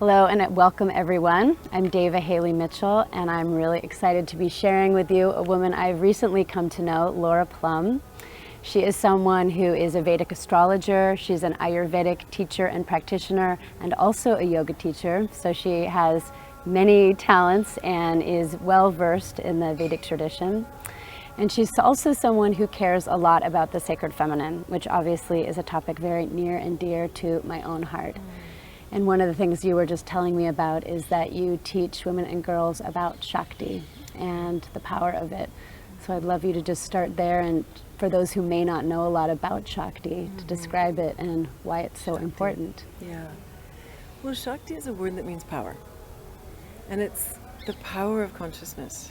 Hello and welcome everyone. I'm Devaa Haley Mitchell and I'm really excited to be sharing with you a woman I've recently come to know, Laura Plum. She is someone who is a Vedic astrologer, she's an Ayurvedic teacher and practitioner, and also a yoga teacher. So she has many talents and is well versed in the Vedic tradition. And she's also someone who cares a lot about the sacred feminine, which obviously is a topic very near and dear to my own heart. And one of the things you were just telling me about is that you teach women and girls about Shakti and the power of it. So I'd love you to just start there, and for those who may not know a lot about Shakti, to describe it and why it's so important. Yeah. Well, Shakti is a word that means power. And it's the power of consciousness.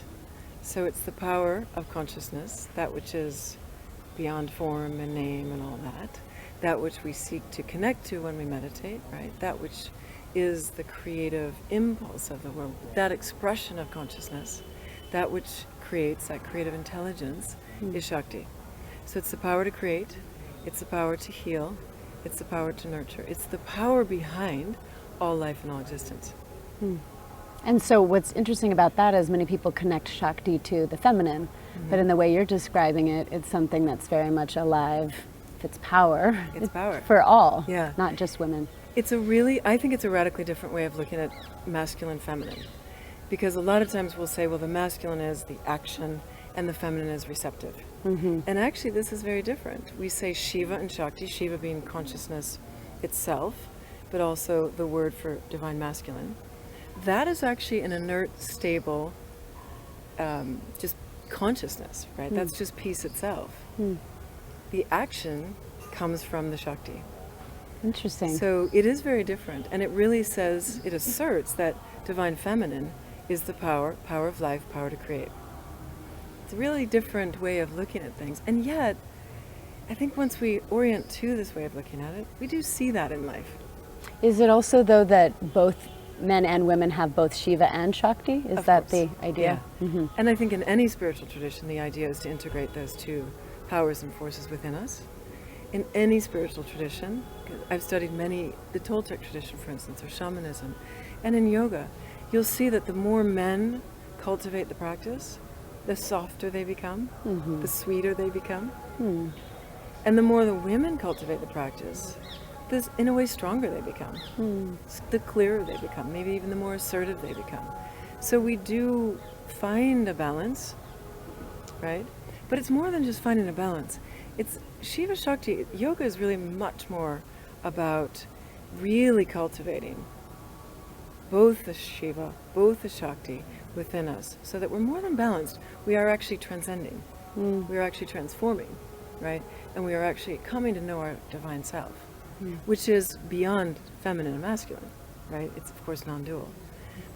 So it's the power of consciousness, that which is beyond form and name and all that which we seek to connect to when we meditate, right? That which is the creative impulse of the world, that expression of consciousness, that which creates that creative intelligence is Shakti. So it's the power to create, it's the power to heal, it's the power to nurture. It's the power behind all life and all existence. And so what's interesting about that is many people connect Shakti to the feminine, but in the way you're describing it, it's something that's very much alive. It's power. It's power. For all, Yeah. not just women. I think it's a radically different way of looking at masculine, feminine. Because a lot of times we'll say, well, the masculine is the action and the feminine is receptive. And actually this is very different. We say Shiva and Shakti, Shiva being consciousness itself, but also the word for divine masculine. That is actually an inert, stable, just consciousness, right? That's just peace itself. The action comes from the Shakti. Interesting. So it is very different, and it really says, it asserts that divine feminine is the power of life, power to create. It's a really different way of looking at things, and yet I think once we orient to this way of looking at it, we do see that in life. Is it also though that both men and women have both Shiva and Shakti? Is Of that course. the idea? Yeah. And I think in any spiritual tradition, the idea is to integrate those two powers and forces within us. In any spiritual tradition, I've studied the Toltec tradition, for instance, or shamanism, and in yoga, you'll see that the more men cultivate the practice, the softer they become, the sweeter they become. And the more the women cultivate the practice, in a way stronger they become, the clearer they become, maybe even the more assertive they become. So we do find a balance, right? But it's more than just finding a balance. It's Shiva Shakti. Yoga is really much more about really cultivating both the Shiva, both the Shakti within us, so that we're more than balanced. We are actually transcending. We are actually transforming, right? And we are actually coming to know our divine self, which is beyond feminine and masculine, right? It's of course non-dual.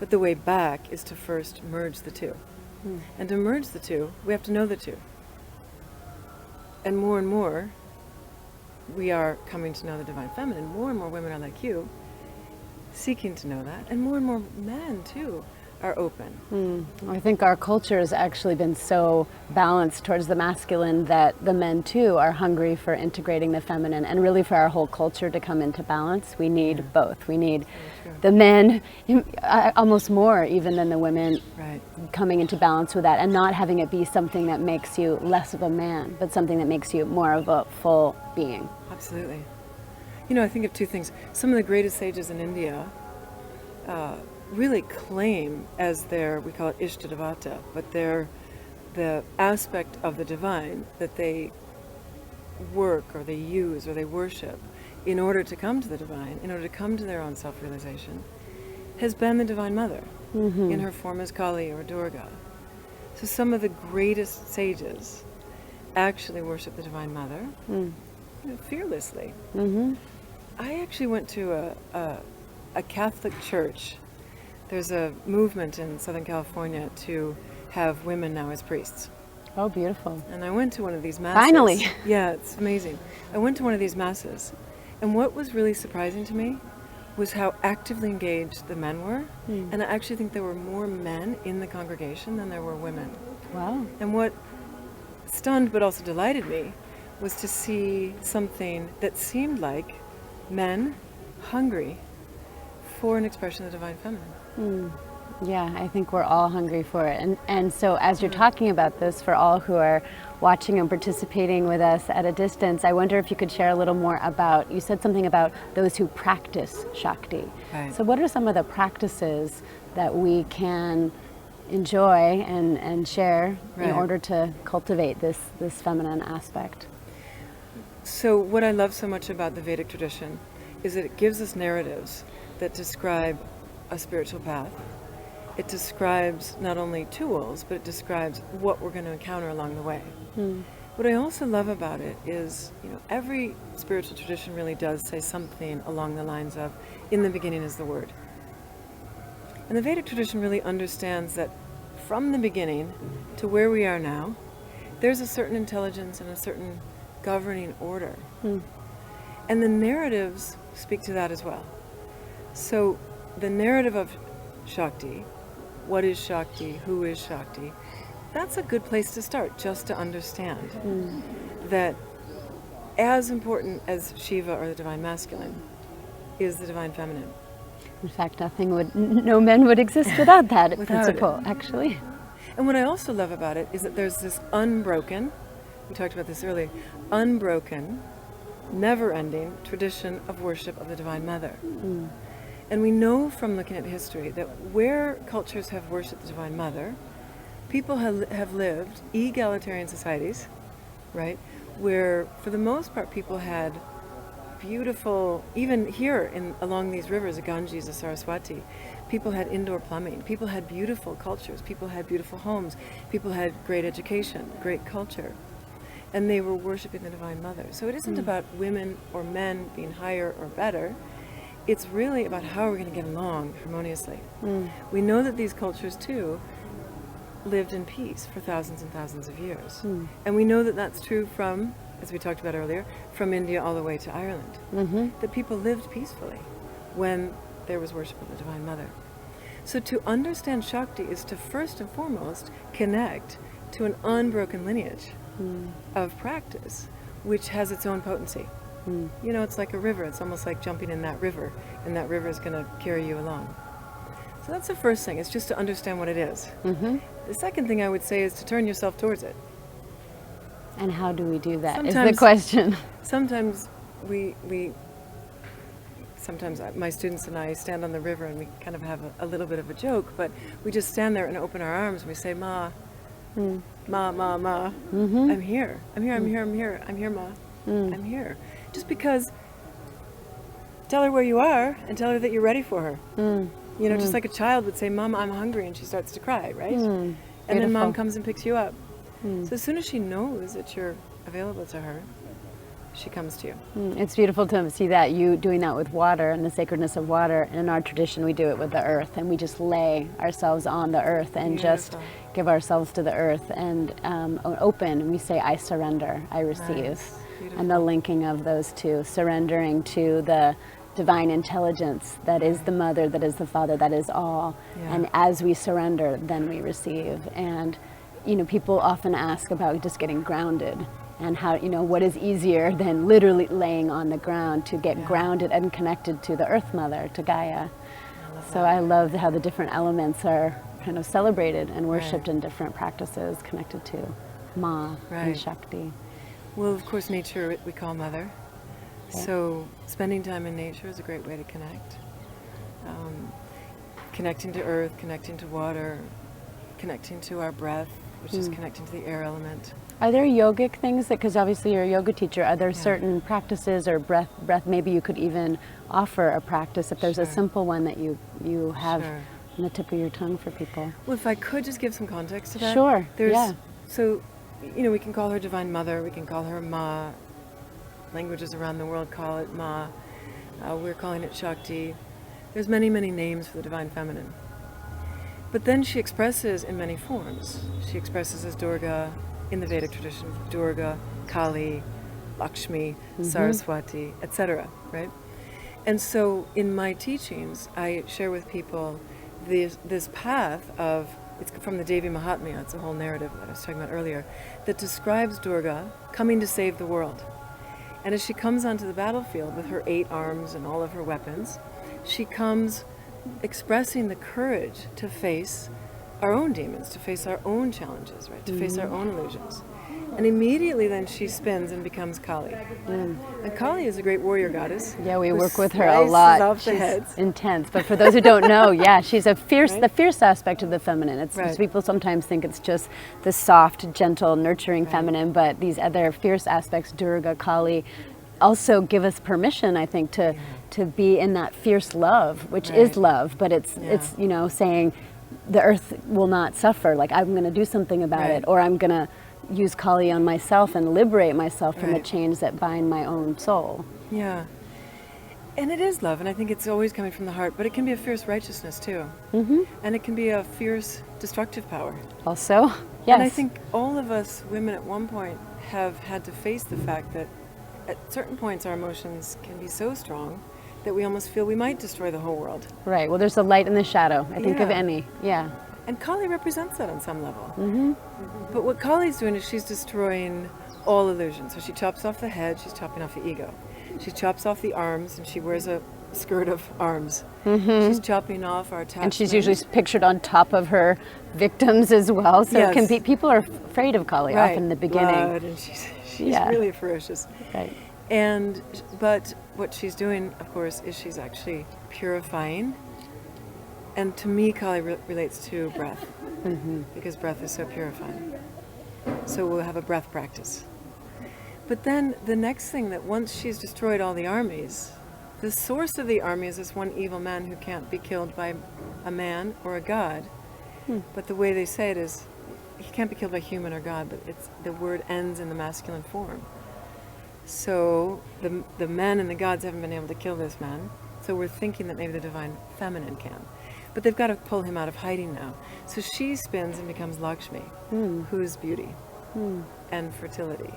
But the way back is to first merge the two. And to merge the two, we have to know the two. And more we are coming to know the divine feminine. More and more women are like you, seeking to know that, and more men too are open. I think our culture has actually been so balanced towards the masculine that the men too are hungry for integrating the feminine, and really for our whole culture to come into balance, we need both. We need the men, almost more even than the women, Right. coming into balance with that, and not having it be something that makes you less of a man, but something that makes you more of a full being. Absolutely. You know, I think of two things. Some of the greatest sages in India really claim as we call it Ishtadevata, but they're the aspect of the divine that they work or they use or they worship in order to come to the divine, in order to come to their own self-realization, has been the Divine Mother in her form as Kali or Durga. So some of the greatest sages actually worship the Divine Mother, fearlessly. I actually went to a Catholic church. There's a movement in Southern California to have women now as priests. Oh, beautiful. And I went to one of these masses. Finally. Yeah, it's amazing. I went to one of these masses, and what was really surprising to me was how actively engaged the men were. And I actually think there were more men in the congregation than there were women. Wow. And what stunned but also delighted me was to see something that seemed like men hungry for an expression of the divine feminine. Mm. Yeah, I think we're all hungry for it. And so as you're talking about this, for all who are watching and participating with us at a distance, I wonder if you could share a little more about, you said something about those who practice Shakti. Right. So what are some of the practices that we can enjoy and share in order to cultivate this feminine aspect? So what I love so much about the Vedic tradition is that it gives us narratives that describe a spiritual path. It describes not only tools, but it describes what we're going to encounter along the way. What I also love about it is, every spiritual tradition really does say something along the lines of, in the beginning is the word. And the Vedic tradition really understands that from the beginning to where we are now, there's a certain intelligence and a certain governing order. And the narratives speak to that as well. So the narrative of Shakti, what is Shakti, who is Shakti, that's a good place to start, just to understand that as important as Shiva or the divine masculine is the divine feminine. In fact, no men would exist without that principle, it. actually. And what I also love about it is that there's this unbroken, we talked about this earlier, unbroken, never-ending tradition of worship of the Divine Mother. And we know from looking at history that where cultures have worshipped the Divine Mother, people have lived egalitarian societies, right? Where, for the most part, people had beautiful, even here along these rivers, the Ganges, the Saraswati, people had indoor plumbing. People had beautiful cultures. People had beautiful homes. People had great education, great culture. And they were worshiping the Divine Mother. So it isn't about women or men being higher or better. It's really about how we're going to get along harmoniously. We know that these cultures, too, lived in peace for thousands and thousands of years. And we know that that's true from, as we talked about earlier, from India all the way to Ireland. That people lived peacefully when there was worship of the Divine Mother. So to understand Shakti is to first and foremost connect to an unbroken lineage of practice, which has its own potency. It's like a river. It's almost like jumping in that river, and that river is going to carry you along. So that's the first thing. It's just to understand what it is. The second thing I would say is to turn yourself towards it. And how do we do that is the question. Sometimes sometimes my students and I stand on the river and we kind of have a little bit of a joke, but we just stand there and open our arms and we say, Ma, Ma, Ma, Ma, I'm here, I'm here, I'm here, I'm here, I'm here, Ma, I'm here. Just because, tell her where you are and tell her that you're ready for her. Just like a child would say, Mom, I'm hungry, and she starts to cry, right? And then Mom comes and picks you up. So as soon as she knows that you're available to her, she comes to you. It's beautiful to see that, you doing that with water and the sacredness of water. In our tradition, we do it with the earth, and we just lay ourselves on the earth and just give ourselves to the earth and open. We say, I surrender, I receive. And the linking of those two, surrendering to the divine intelligence that is the mother, that is the father, that is all. And as we surrender, then we receive. And people often ask about just getting grounded and how, what is easier than literally laying on the ground to get grounded and connected to the earth mother, to Gaia. So I love how the different elements are kind of celebrated and worshipped in different practices connected to Ma and Shakti. Well, of course, nature we call mother. So spending time in nature is a great way to connect. Connecting to earth, connecting to water, connecting to our breath, which is connecting to the air element. Are there yogic things because obviously you're a yoga teacher, are there certain practices or breath, maybe you could even offer a practice if there's a simple one that you have on the tip of your tongue for people? Well, if I could just give some context to that. Sure, So, we can call her Divine Mother, we can call her Ma. Languages around the world call it Ma. We're calling it Shakti. There's many, many names for the Divine Feminine. But then she expresses in many forms. She expresses as Durga in the Vedic tradition, Durga, Kali, Lakshmi, Saraswati, etc., right? And so in my teachings, I share with people this path of, it's from the Devi Mahatmya, it's a whole narrative that I was talking about earlier, that describes Durga coming to save the world. And as she comes onto the battlefield with her 8 arms and all of her weapons, she comes expressing the courage to face our own demons, to face our own challenges, right? To face our own illusions. And immediately then she spins and becomes Kali. And Kali is a great warrior goddess. Yeah, we who work with her a slices lot. Off the She's heads. intense. But for those who don't know, yeah, she's a fierce, Right? the fierce aspect of the feminine. It's people sometimes think it's just the soft, gentle, nurturing feminine, but these other fierce aspects, Durga, Kali, also give us permission, I think, to be in that fierce love, which is love, but it's you know, saying the earth will not suffer. Like, I'm going to do something about it, or I'm going to use Kali on myself and liberate myself from the chains that bind my own soul. Yeah. And it is love, and I think it's always coming from the heart, but it can be a fierce righteousness too. And it can be a fierce destructive power. Also, yes. And I think all of us women at one point have had to face the fact that at certain points our emotions can be so strong that we almost feel we might destroy the whole world. Right. Well, there's the light and the shadow, I think, of any. Yeah. And Kali represents that on some level. But what Kali's doing is she's destroying all illusions. So she chops off the head, she's chopping off the ego. She chops off the arms, and she wears a skirt of arms. She's chopping off our attachment. And she's usually pictured on top of her victims as well. So it can be, people are afraid of Kali often in the beginning. Blood, and she's really ferocious. Right. And but what she's doing, of course, is she's actually purifying. And to me, Kali relates to breath, because breath is so purifying. So we'll have a breath practice. But then the next thing, that once she's destroyed all the armies, the source of the army is this one evil man who can't be killed by a man or a god. But the way they say it is, he can't be killed by human or god, but the word ends in the masculine form. So the men and the gods haven't been able to kill this man. So we're thinking that maybe the divine feminine can. But they've got to pull him out of hiding now. So she spins and becomes Lakshmi, who's beauty and fertility,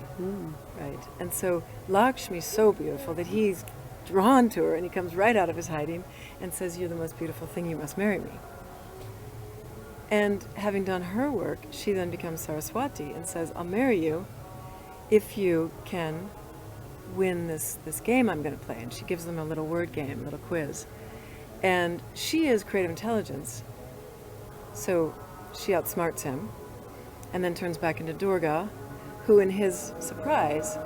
right? And so Lakshmi's so beautiful that he's drawn to her, and he comes right out of his hiding and says, "You're the most beautiful thing, you must marry me." And having done her work, she then becomes Saraswati and says, "I'll marry you if you can win this game I'm going to play." And she gives them a little word game, a little quiz. And she is creative intelligence, so she outsmarts him, and then turns back into Durga, who in his surprise,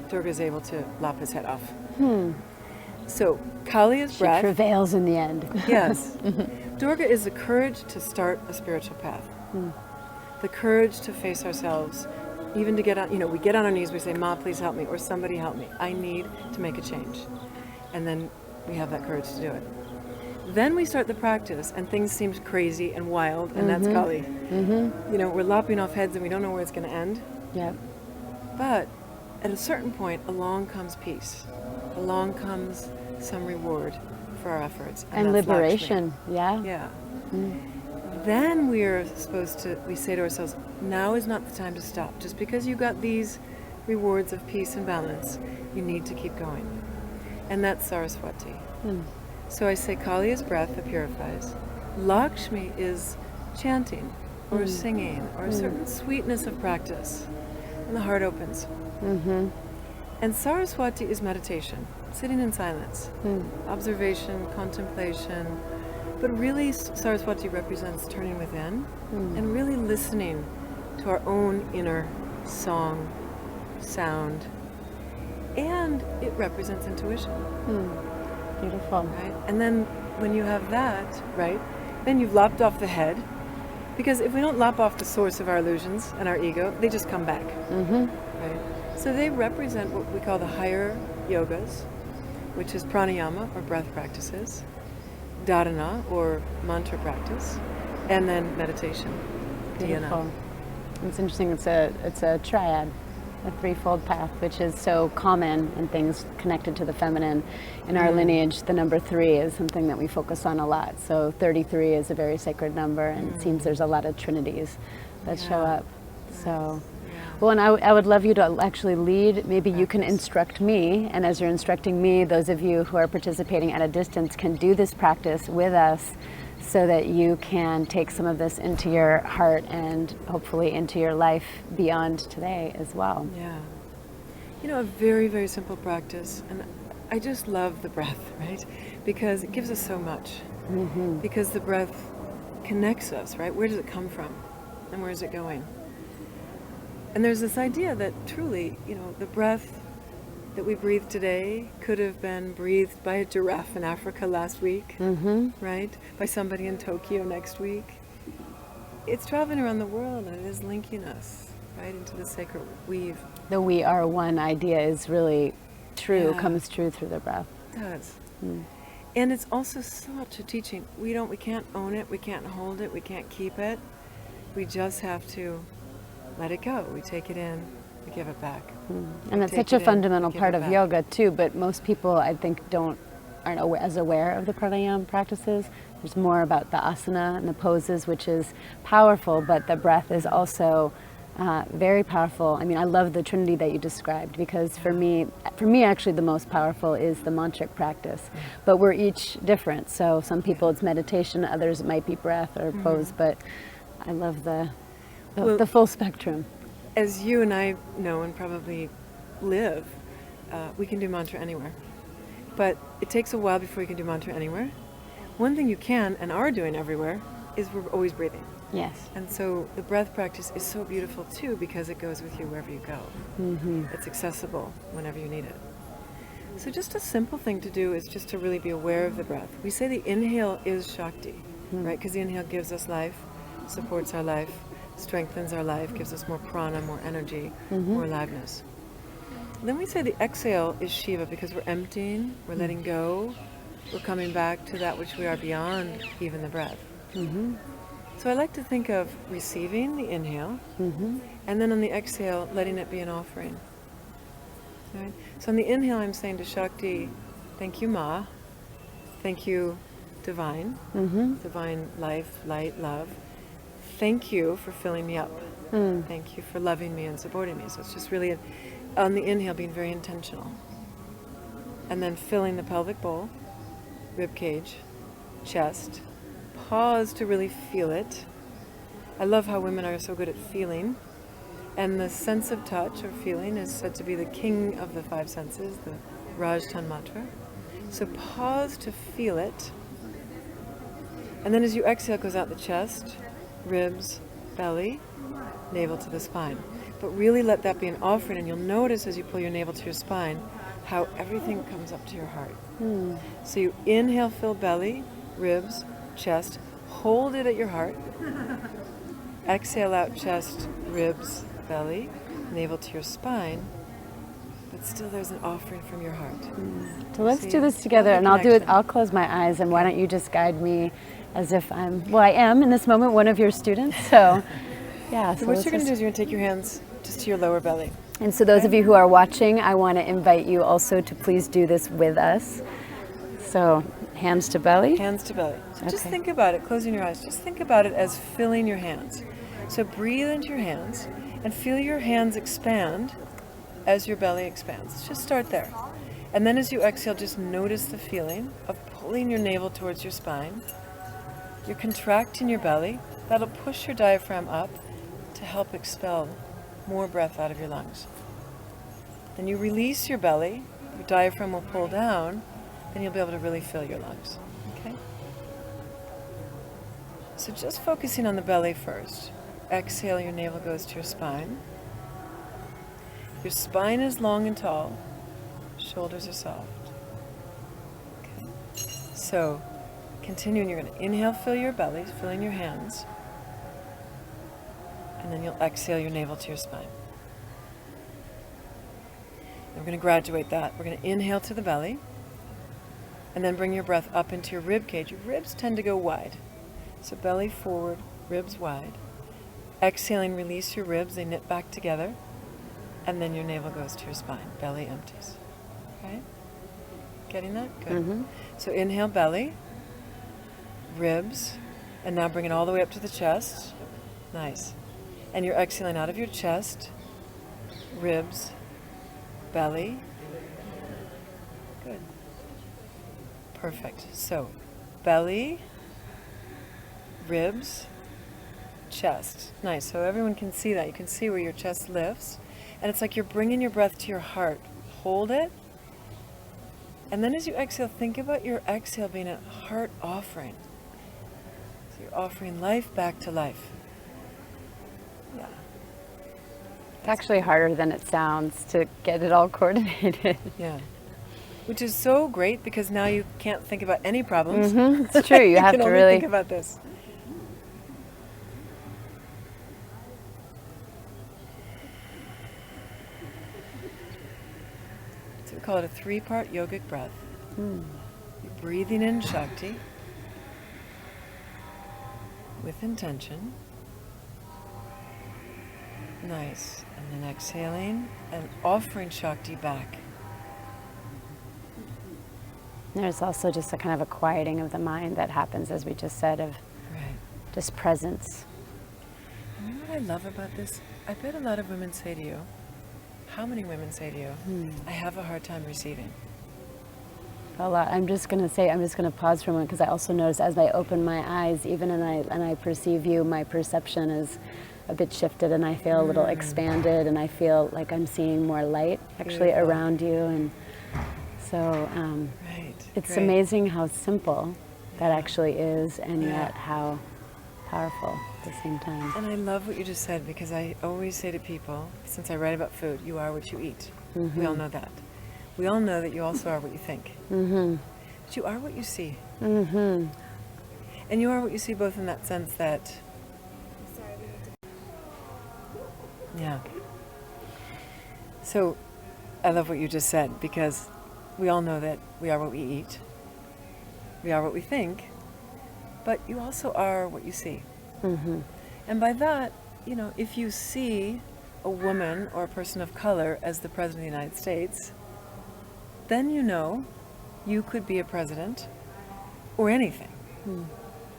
Durga is able to lop his head off. So Kali is breath. She prevails in the end. Yes. Durga is the courage to start a spiritual path. The courage to face ourselves, even to get on, you know, we get on our knees, we say, "Ma, please help me," or "Somebody help me. I need to make a change." And then we have that courage to do it. Then we start the practice, and things seem crazy and wild, and that's Kali. You know, we're lopping off heads and we don't know where it's going to end. Yep. But at a certain point, along comes peace. Along comes some reward for our efforts. And that's liberation. Lakshmi. Yeah. Yeah. Then we say to ourselves, now is not the time to stop. Just because you got these rewards of peace and balance, you need to keep going. And that's Saraswati. So I say Kali is breath that purifies. Lakshmi is chanting or singing or a certain sweetness of practice. And the heart opens. And Saraswati is meditation, sitting in silence, observation, contemplation. But really Saraswati represents turning within and really listening to our own inner song, sound. And it represents intuition. Beautiful. Right? And then when you have that, right, then you've lopped off the head. Because if we don't lop off the source of our illusions and our ego, they just come back. Right? So they represent what we call the higher yogas, which is pranayama, or breath practices, dharana, or mantra practice, and then meditation, dhyana. Beautiful. It's interesting. It's a triad, a threefold path, which is so common in things connected to the feminine. In our lineage, the number 3 is something that we focus on a lot. So 33 is a very sacred number, and it seems there's a lot of trinities that show up. So, well, and I would love you to actually lead. Maybe you can instruct me, and as you're instructing me, those of you who are participating at a distance can do this practice with us, so that you can take some of this into your heart and hopefully into your life beyond today as well. Yeah. You know, a very, very simple practice, and I just love the breath, right? because it gives us so much. Because the breath connects us, right? Where does it come from? And where is it going? And there's this idea that truly, the breath that we breathe today could have been breathed by a giraffe in Africa last week, right? By somebody in Tokyo next week. It's traveling around the world, and it is linking us, right, into the sacred weave. The we are one idea is really true, Yeah. comes true through the breath. It does. And it's also such a teaching. We can't own it, we can't hold it, we can't keep it. We just have to let it go. We take it in, we give it back. And it's Take such a it in, fundamental give part it of back. yoga too, but most people I think aren't as aware of the pranayama practices. There's more about the asana and the poses, which is powerful, but the breath is also very powerful. I mean, I love the trinity that you described, because for me actually the most powerful is the mantric practice. But we're each different. So some people it's meditation, others it might be breath or pose, but I love the full spectrum. As you and I know and probably live, we can do mantra anywhere. But it takes a while before you can do mantra anywhere. One thing you can and are doing everywhere is we're always breathing. Yes. And so the breath practice is so beautiful too, because it goes with you wherever you go. It's accessible whenever you need it. So just a simple thing to do is just to really be aware of the breath. We say the inhale is Shakti, right? Because the inhale gives us life, supports our life, strengthens our life, gives us more prana, more energy, more aliveness. Then we say the exhale is Shiva, because we're emptying, we're letting go, we're coming back to that which we are beyond even the breath. So I like to think of receiving the inhale, and then on the exhale, letting it be an offering. Right? So on the inhale, I'm saying to Shakti, thank you, Ma. Thank you, divine, divine life, light, love. Thank you for filling me up. Thank you for loving me and supporting me. So it's just really, on the inhale, being very intentional. And then filling the pelvic bowl, rib cage, chest. Pause to really feel it. I love how women are so good at feeling. And the sense of touch or feeling is said to be the king of the five senses, the Raj Tanmatra. So pause to feel it. And then as you exhale, it goes out the chest, ribs, belly, navel to the spine. But really let that be an offering, and you'll notice as you pull your navel to your spine how everything comes up to your heart. So you inhale, fill belly, ribs, chest, hold it at your heart. Exhale out chest, ribs, belly, navel to your spine. But still there's an offering from your heart. So let's See? do this together, Love and the I'll do it. connection. I'll close my eyes, and why don't you just guide me as if I am in this moment one of your students. So, yeah. So what you're going to do is you're going to take your hands just to your lower belly. And so those of you who are watching, I want to invite you also to please do this with us. So hands to belly. Hands to belly. So just Okay. think about it, closing your eyes. Just think about it as filling your hands. So breathe into your hands and feel your hands expand as your belly expands. Just start there. And then as you exhale, just notice the feeling of pulling your navel towards your spine. You're contracting your belly. That'll push your diaphragm up to help expel more breath out of your lungs. Then you release your belly. Your diaphragm will pull down. Then you'll be able to really fill your lungs. Okay? So just focusing on the belly first. Exhale, your navel goes to your spine. Your spine is long and tall. Shoulders are soft. Okay. So continuing, you're going to inhale, fill your belly, filling your hands. And then you'll exhale your navel to your spine. And we're going to graduate that. We're going to inhale to the belly. And then bring your breath up into your rib cage. Your ribs tend to go wide. So belly forward, ribs wide. Exhaling, release your ribs. They knit back together. And then your navel goes to your spine. Belly empties. Okay? Getting that? Good. So inhale, belly, ribs, and now bring it all the way up to the chest. Nice. And you're exhaling out of your chest, ribs, belly. Good. Perfect. So belly, ribs, chest. Nice. So everyone can see that. You can see where your chest lifts. And it's like you're bringing your breath to your heart. Hold it. And then as you exhale, think about your exhale being a heart offering. So you're offering life back to life. Yeah. It's actually harder than it sounds to get it all coordinated. Yeah. Which is so great because now you can't think about any problems. It's true. You have can to only really think about this. So we call it a 3-part yogic breath. You're breathing in Shakti with intention. Nice. And then exhaling and offering Shakti back. There's also just a kind of a quieting of the mind that happens, as we just said, of Right. just presence. And you know what I love about this? I bet a lot of women say to you, how many women say to you, I have a hard time receiving? A lot. I'm just going to pause for a moment because I also notice as I open my eyes, even and I perceive you, my perception is a bit shifted and I feel a little expanded and I feel like I'm seeing more light actually Beautiful. around you. And so Right. it's Great. amazing how simple that actually is and Yeah. yet how powerful at the same time. And I love what you just said because I always say to people, since I write about food, you are what you eat. We all know that. We all know that you also are what you think. But you are what you see. And you are what you see both in that sense that, yeah. So I love what you just said because we all know that we are what we eat. We are what we think. But you also are what you see. And by that, you know, if you see a woman or a person of color as the President of the United States, then you know you could be a president or anything.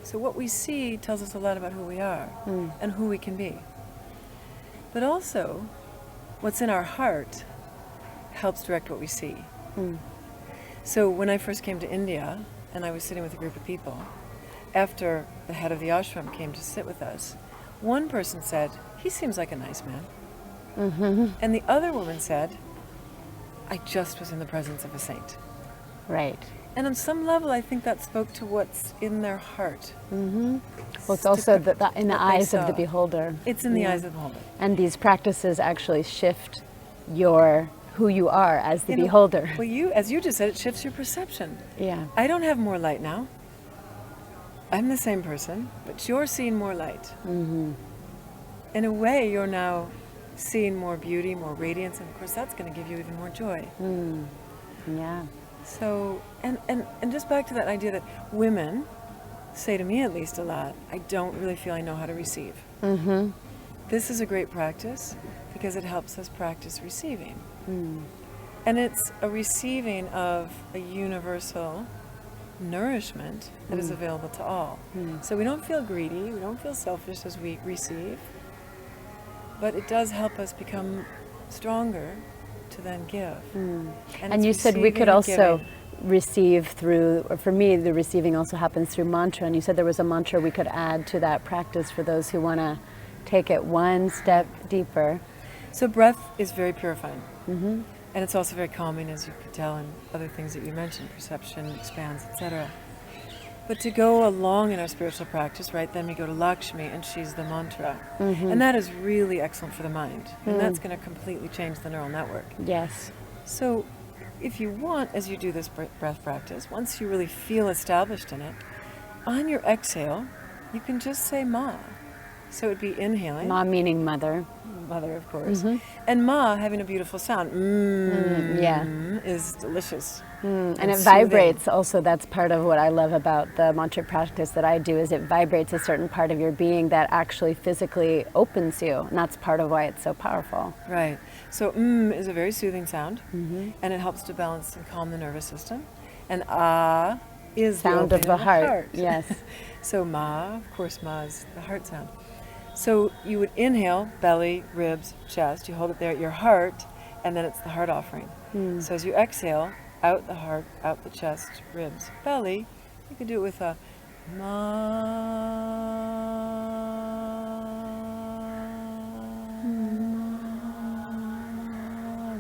So what we see tells us a lot about who we are and who we can be. But also, what's in our heart helps direct what we see. So when I first came to India and I was sitting with a group of people, after the head of the ashram came to sit with us, one person said, he seems like a nice man. And the other woman said, I just was in the presence of a saint. Right. And on some level, I think that spoke to what's in their heart. Well, it's also in the what they eyes of the saw. beholder. It's in the eyes of the beholder. And these practices actually shift who you are as the You know, beholder. Well, as you just said, it shifts your perception. Yeah. I don't have more light now. I'm the same person, but you're seeing more light. In a way, you're now seeing more beauty, more radiance, and of course that's going to give you even more joy. Yeah. So, and just back to that idea that women say to me at least a lot, I don't really feel I know how to receive. This is a great practice because it helps us practice receiving. And it's a receiving of a universal nourishment that is available to all. So we don't feel greedy, we don't feel selfish as we receive, but it does help us become stronger to then give. And you said we could also receive through, or for me, the receiving also happens through mantra. And you said there was a mantra we could add to that practice for those who want to take it one step deeper. So breath is very purifying. And it's also very calming, as you could tell, and other things that you mentioned, perception, expands, etc. But to go along in our spiritual practice, right, then we go to Lakshmi, and she's the mantra. And that is really excellent for the mind. And that's going to completely change the neural network. Yes. So if you want, as you do this breath practice, once you really feel established in it, on your exhale, you can just say Ma. So it would be inhaling. Ma meaning mother. Mother, of course. And Ma having a beautiful sound. Yeah. Is delicious. And it soothing. vibrates also. That's part of what I love about the mantra practice that I do, is it vibrates a certain part of your being that actually physically opens you. And that's part of why it's so powerful. Right. So is a very soothing sound. And it helps to balance and calm the nervous system. And Ah is Sound the of opening the heart. Yes. So Ma, of course, Ma is the heart sound. So you would inhale, belly, ribs, chest. You hold it there at your heart, and then it's the heart offering. So as you exhale, out the heart, out the chest, ribs, belly, you could do it with a Ma.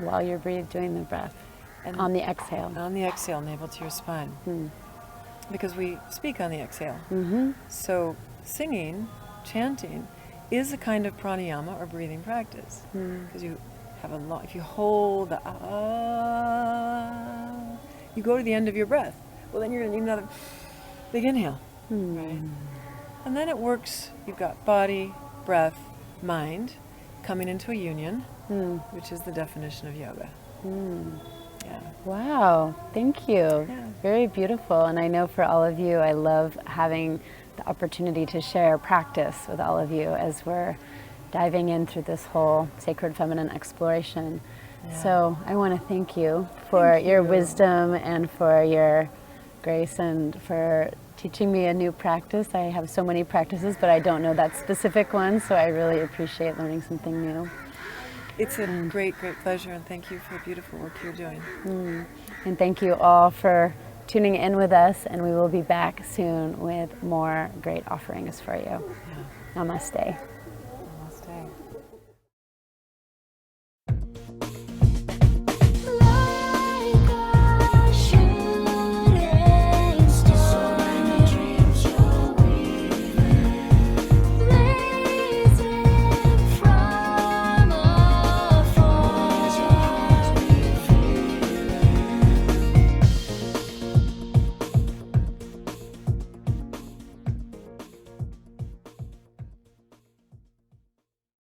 While you're doing the breath. And on the exhale. on the exhale, navel to your spine. Because we speak on the exhale. So singing, chanting, is a kind of pranayama or breathing practice. Because you have a long, if you hold the ah, you go to the end of your breath. Well, then you're going to need another big inhale. Right? And then it works, you've got body, breath, mind coming into a union, which is the definition of yoga. Yeah. Wow, thank you. Yeah. Very beautiful. And I know for all of you, I love having the opportunity to share practice with all of you as we're diving in through this whole sacred feminine exploration. Yeah. So I want to thank you for your wisdom and for your grace and for teaching me a new practice. I have so many practices, but I don't know that specific one, so I really appreciate learning something new. It's a great, great pleasure, and thank you for the beautiful work you're doing. And thank you all for tuning in with us, and we will be back soon with more great offerings for you. Yeah. Namaste.